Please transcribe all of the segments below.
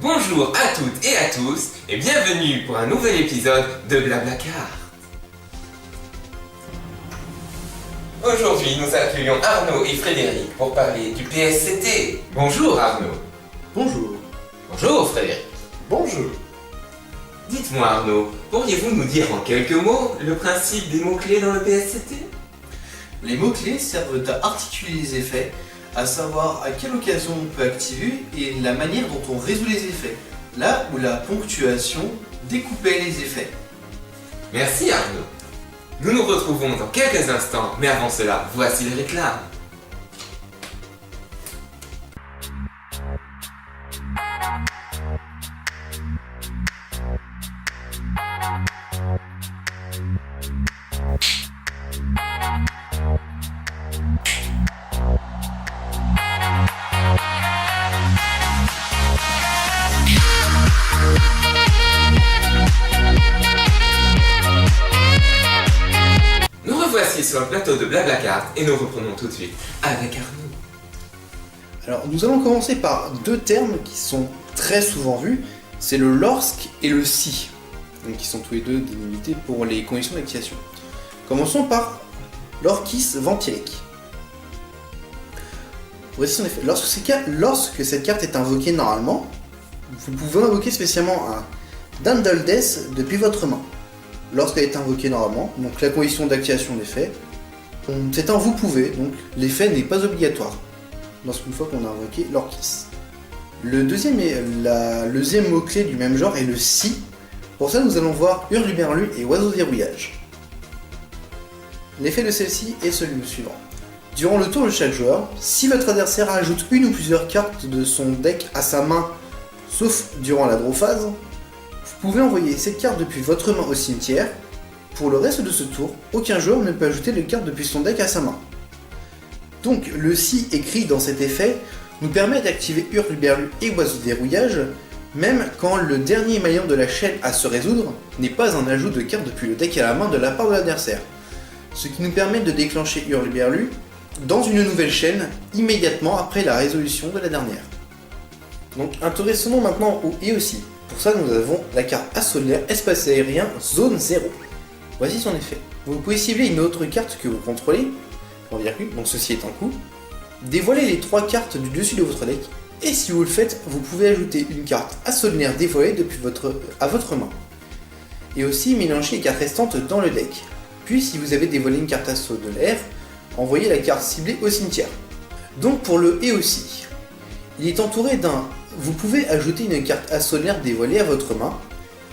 Bonjour à toutes et à tous et bienvenue pour un nouvel épisode de Blablacar. Aujourd'hui, nous accueillons Arnaud et Frédéric pour parler du PSCT. Bonjour Arnaud. Bonjour. Bonjour Frédéric. Bonjour. Dites-moi Arnaud, pourriez-vous nous dire en quelques mots le principe des mots-clés dans le PSCT? Les mots-clés servent à articuler les effets, à savoir à quelle occasion on peut activer et la manière dont on résout les effets, là où la ponctuation découpait les effets. Merci Arnaud. Nous nous retrouvons dans quelques instants, mais avant cela, voici les réclames. Nous revoici sur le plateau de Blablacar et nous reprenons tout de suite avec Arnaud. Alors nous allons commencer par deux termes qui sont très souvent vus, c'est le lorsque et le si, donc qui sont tous les deux délimités pour les conditions d'activation. Commençons par l'orchis ventilique. Voici son effet. Lorsque cette carte est invoquée normalement, vous pouvez invoquer spécialement un Dandle Death depuis votre main. Lorsqu'elle est invoquée normalement, donc la condition d'activation de l'effet, c'est un vous pouvez, donc l'effet n'est pas obligatoire lorsqu'une fois qu'on a invoqué l'orchis. Le deuxième mot-clé du même genre est le si. Pour ça, nous allons voir Hurluberlu et Oiseau de verrouillage. L'effet de celle-ci est celui suivant. Durant le tour de chaque joueur, si votre adversaire ajoute une ou plusieurs cartes de son deck à sa main, sauf durant la draw phase, vous pouvez envoyer cette carte depuis votre main au cimetière. Pour le reste de ce tour, aucun joueur ne peut ajouter de carte depuis son deck à sa main. Donc le si écrit dans cet effet nous permet d'activer Hurluberlu et Oiseau de verrouillage, même quand le dernier maillon de la chaîne à se résoudre n'est pas un ajout de carte depuis le deck à la main de la part de l'adversaire. Ce qui nous permet de déclencher Hurluberlu dans une nouvelle chaîne immédiatement après la résolution de la dernière. Donc intéressons-nous maintenant au et aussi. Pour ça nous avons la carte Assaut de l'air, espace aérien, zone 0. Voici son effet. Vous pouvez cibler une autre carte que vous contrôlez, en virgule, donc ceci est un coup, dévoiler les 3 cartes du dessus de votre deck, et si vous le faites, vous pouvez ajouter une carte Assaut de l'air dévoilée à votre main. Et aussi mélanger les cartes restantes dans le deck. Puis si vous avez dévoilé une carte Assaut de l'air, envoyez la carte ciblée au cimetière. Donc pour le et aussi, il est entouré d'un vous pouvez ajouter une carte Assaut de l'air dévoilée à votre main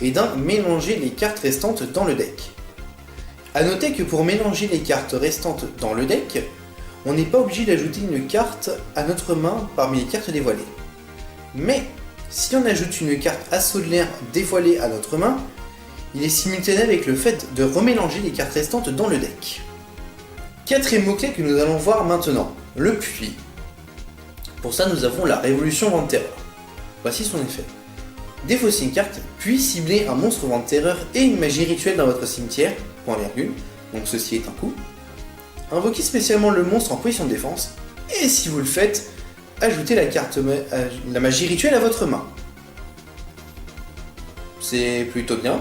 et d'un mélanger les cartes restantes dans le deck. A noter que pour mélanger les cartes restantes dans le deck, on n'est pas obligé d'ajouter une carte à notre main parmi les cartes dévoilées. Mais si on ajoute une carte Assaut de l'air dévoilée à notre main, il est simultané avec le fait de remélanger les cartes restantes dans le deck. Quatrième mot-clé que nous allons voir maintenant, le puits. Pour ça nous avons la Révolution Vent de Terreur. Voici son effet. Défausser une carte, puis cibler un monstre Vent de Terreur et une magie rituelle dans votre cimetière, point virgule, donc ceci est un coup. Invoquez spécialement le monstre en position de défense, et si vous le faites, ajoutez la magie rituelle à votre main. C'est plutôt bien.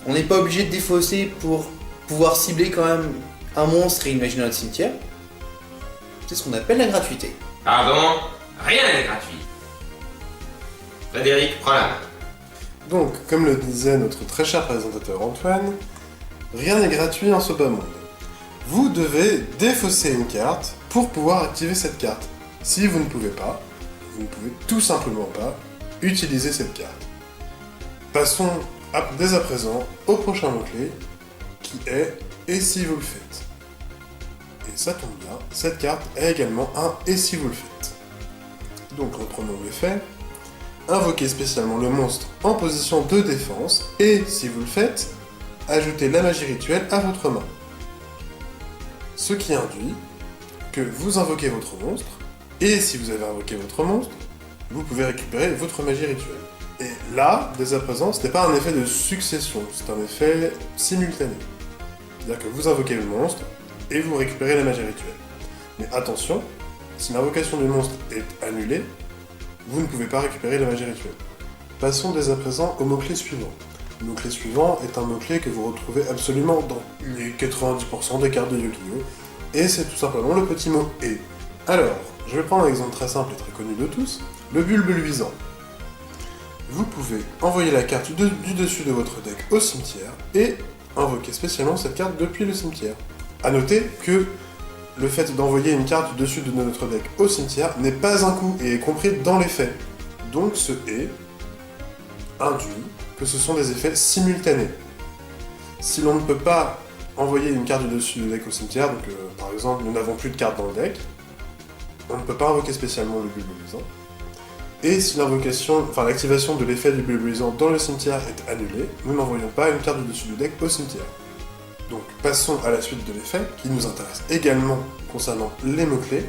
On n'est pas obligé de défausser pour pouvoir cibler quand même un monstre et une magie dans notre cimetière. C'est ce qu'on appelle la gratuité. Pardon, rien n'est gratuit. Frédéric, prends la main. Donc, comme le disait notre très cher présentateur Antoine, rien n'est gratuit en ce bas monde. Vous devez défausser une carte pour pouvoir activer cette carte. Si vous ne pouvez pas, vous ne pouvez tout simplement pas utiliser cette carte. Passons dès à présent au prochain mot-clé, qui est « Et si vous le faites ». Et ça tombe bien, cette carte est également un « Et si vous le faites ». Donc reprenons l'effet. Invoquez spécialement le monstre en position de défense, et si vous le faites, ajoutez la magie rituelle à votre main. Ce qui induit que vous invoquez votre monstre, et si vous avez invoqué votre monstre, vous pouvez récupérer votre magie rituelle. Et là, dès à présent, ce n'est pas un effet de succession, c'est un effet simultané. C'est-à-dire que vous invoquez le monstre, et vous récupérez la magie rituelle. Mais attention, si l'invocation du monstre est annulée, vous ne pouvez pas récupérer la magie rituelle. Passons dès à présent au mot-clé suivant. Le mot-clé suivant est un mot-clé que vous retrouvez absolument dans les 90% des cartes de Yu-Gi-Oh! Et c'est tout simplement le petit mot « et ». Alors, je vais prendre un exemple très simple et très connu de tous, le bulbe luisant. Vous pouvez envoyer la carte du dessus de votre deck au cimetière et invoquer spécialement cette carte depuis le cimetière. A noter que le fait d'envoyer une carte du dessus de notre deck au cimetière n'est pas un coup et est compris dans les faits. Donc ce « et » induit que ce sont des effets simultanés. Si l'on ne peut pas envoyer une carte du dessus du deck au cimetière, donc par exemple nous n'avons plus de cartes dans le deck, on ne peut pas invoquer spécialement le bulbe luisant. Et si l'activation de l'effet du bulbe luisant dans le cimetière est annulée, nous n'envoyons pas une carte du dessus du deck au cimetière. Donc passons à la suite de l'effet, qui nous intéresse également concernant les mots-clés.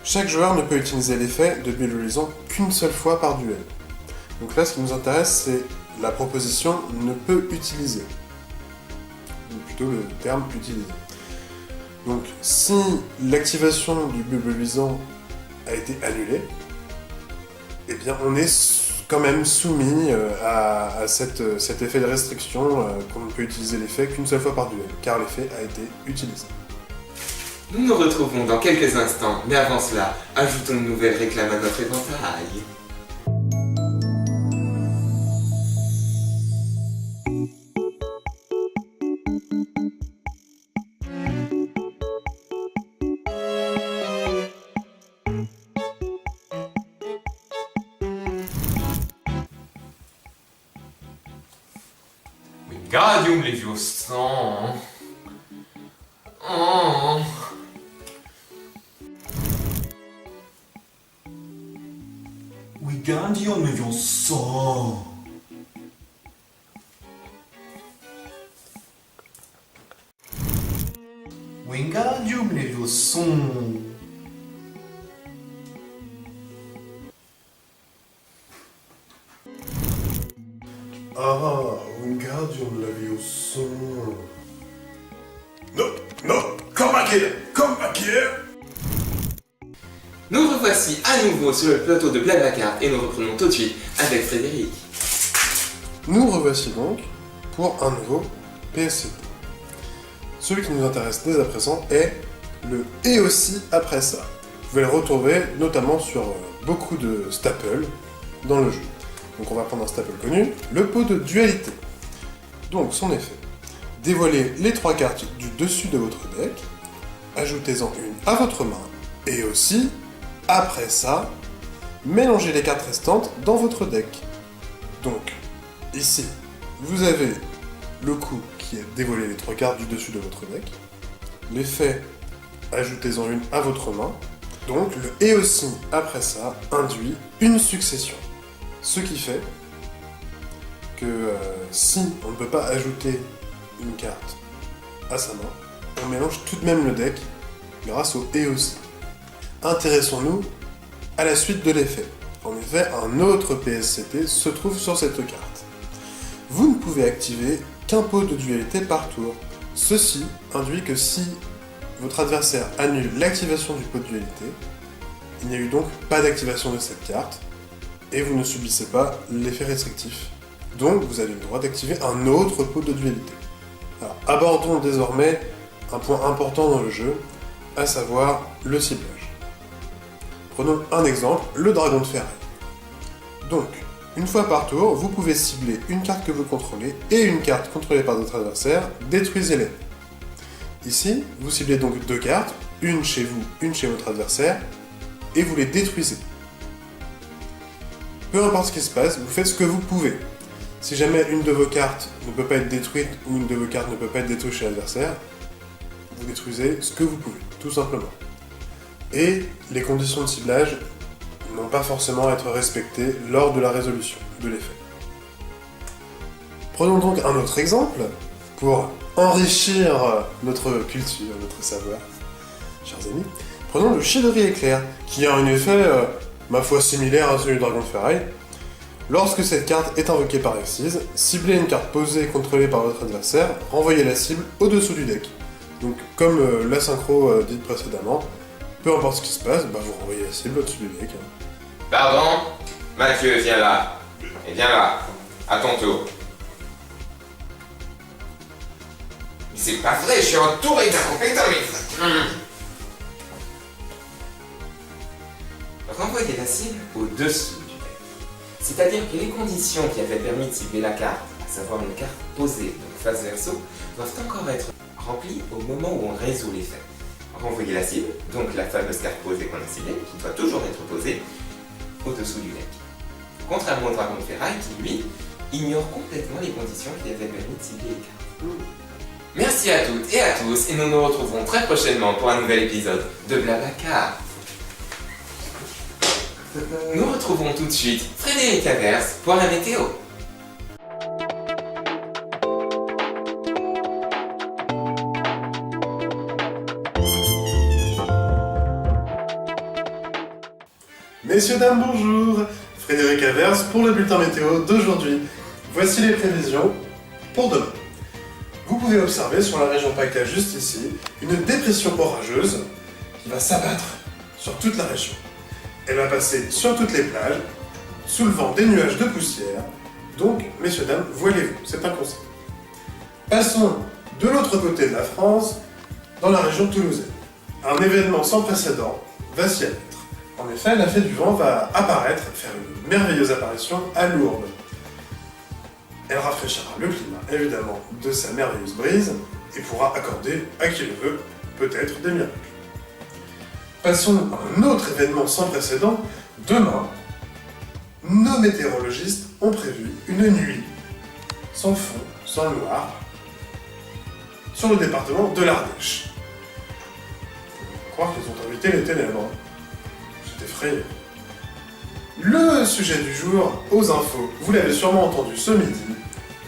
Chaque joueur ne peut utiliser l'effet de bulbe luisant qu'une seule fois par duel. Donc là, ce qui nous intéresse, c'est la proposition « ne peut utiliser », ou plutôt le terme « utiliser ». Donc, si l'activation du bulbe luisant a été annulée, eh bien, on est quand même soumis à cet effet de restriction qu'on ne peut utiliser l'effet qu'une seule fois par duel, car l'effet a été utilisé. Nous nous retrouvons dans quelques instants, mais avant cela, ajoutons une nouvelle réclame à notre éventail. Wingardium Leviosa. Oh. Wingardium Leviosa. Wingardium Leviosa. Ah, Wingardium Leviosa. Non, come back here. Nous revoici à nouveau sur le plateau de Blablacar et nous reprenons tout de suite avec Frédéric. Nous revoici donc pour un nouveau PSCT. Celui qui nous intéresse dès à présent est le « et aussi après ça ». Vous pouvez le retrouver notamment sur beaucoup de staples dans le jeu. Donc on va prendre un staple connu, le pot de dualité. Donc son effet, dévoilez les 3 cartes du dessus de votre deck, ajoutez-en une à votre main, et aussi, après ça, mélangez les cartes restantes dans votre deck. Donc, ici, vous avez le coup qui est dévoiler les 3 cartes du dessus de votre deck, l'effet, ajoutez-en une à votre main, donc le et aussi, après ça, induit une succession. Ce qui fait que si on ne peut pas ajouter une carte à sa main, on mélange tout de même le deck grâce au et aussi. Intéressons-nous à la suite de l'effet. En effet, un autre PSCT se trouve sur cette carte. Vous ne pouvez activer qu'un pot de dualité par tour. Ceci induit que si votre adversaire annule l'activation du pot de dualité, il n'y a eu donc pas d'activation de cette carte, et vous ne subissez pas l'effet restrictif. Donc vous avez le droit d'activer un autre pot de dualité. Alors, abordons désormais un point important dans le jeu, à savoir le ciblage. Prenons un exemple, le dragon de ferraille. Donc, une fois par tour, vous pouvez cibler une carte que vous contrôlez et une carte contrôlée par votre adversaire, détruisez-les. Ici, vous ciblez donc 2 cartes, une chez vous, une chez votre adversaire, et vous les détruisez. Peu importe ce qui se passe, vous faites ce que vous pouvez. Si jamais une de vos cartes ne peut pas être détruite ou une de vos cartes ne peut pas être détruite chez l'adversaire, vous détruisez ce que vous pouvez, tout simplement. Et les conditions de ciblage n'ont pas forcément à être respectées lors de la résolution de l'effet. Prenons donc un autre exemple pour enrichir notre culture, notre savoir, chers amis. Prenons le Chidori éclair, qui a un effet, ma foi, similaire à celui du dragon de ferraille. Lorsque cette carte est invoquée par Exceed, ciblez une carte posée et contrôlée par votre adversaire, renvoyez la cible au-dessous du deck. Donc, comme la synchro dite précédemment, peu importe ce qui se passe, vous renvoyez la cible au-dessus du deck. Pardon? Mathieu, viens là. Et viens là. À ton tour. Mais c'est pas vrai, je suis entouré d'incompétents, mais... Renvoyez la cible au-dessous du deck. C'est-à-dire que les conditions qui avaient permis de cibler la carte, à savoir une carte posée, donc face verso, doivent encore être remplies au moment où on résout les faits. Renvoyez la cible, donc la fameuse carte posée qu'on a ciblée, qui doit toujours être posée, au-dessous du deck. Contrairement au dragon de ferraille qui, lui, ignore complètement les conditions qui avaient permis de cibler les cartes. Merci à toutes et à tous, et nous nous retrouverons très prochainement pour un nouvel épisode de Blablacar. Nous retrouvons tout de suite Frédéric Averse pour la météo. Messieurs, dames, bonjour. Frédéric Averse pour le bulletin météo d'aujourd'hui. Voici les prévisions pour demain. Vous pouvez observer sur la région PACA juste ici une dépression orageuse qui va s'abattre sur toute la région. Elle va passer sur toutes les plages, soulevant des nuages de poussière. Donc, messieurs, dames, voilez-vous, c'est un conseil. Passons de l'autre côté de la France, dans la région toulousaine. Un événement sans précédent va s'y admettre. En effet, la fée du vent va apparaître, faire une merveilleuse apparition à Lourdes. Elle rafraîchira le climat, évidemment, de sa merveilleuse brise, et pourra accorder, à qui le veut, peut-être des miracles. Passons à un autre événement sans précédent. Demain, nos météorologistes ont prévu une nuit sans fond, sans noir, sur le département de l'Ardèche. Faut croire qu'ils ont invité les ténèbres. C'est effrayant. Le sujet du jour, aux infos, vous l'avez sûrement entendu ce midi,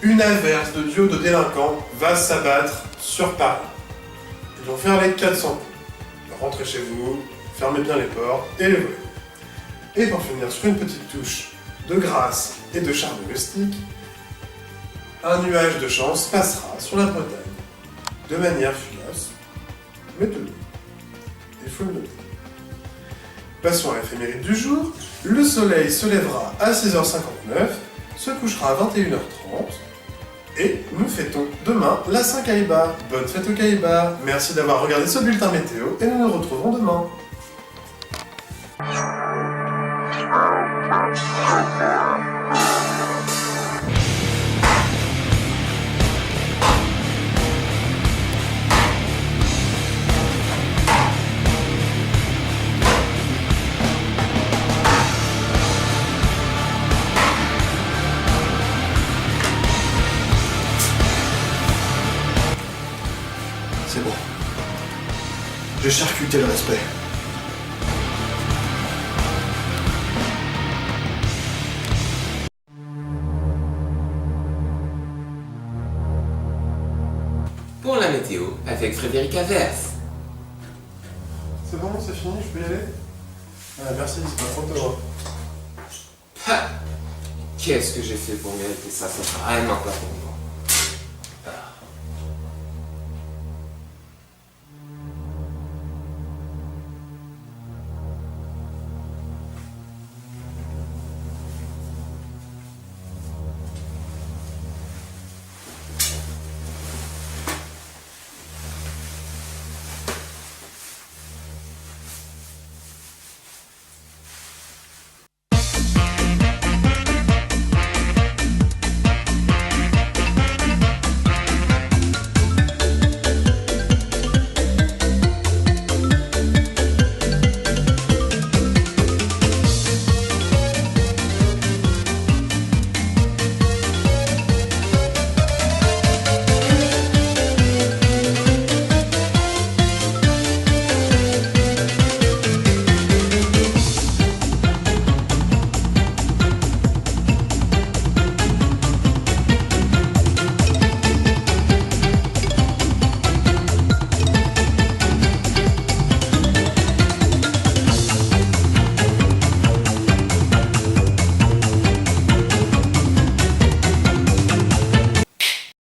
une averse de duo de délinquants va s'abattre sur Paris. Ils vont faire les 400 coups. Rentrez chez vous, fermez bien les portes et les volets. Et pour finir sur une petite touche de grâce et de charme rustique, un nuage de chance passera sur la Bretagne, de manière fugace, mais tout de même. Il faut le noter. Passons à l'éphéméride du jour. Le soleil se lèvera à 6h59, se couchera à 21h30, et nous fêtons demain la Saint-Caïba. Bonne fête au Caïba. Merci d'avoir regardé ce bulletin météo, et nous nous retrouverons demain. C'est bon. J'ai charcuté le respect. Pour la météo, avec Frédéric Averse. C'est bon, c'est fini, je peux y aller? Ah, merci, c'est pas trop tôt. Qu'est-ce que j'ai fait pour mériter ça? C'est vraiment pas pour moi.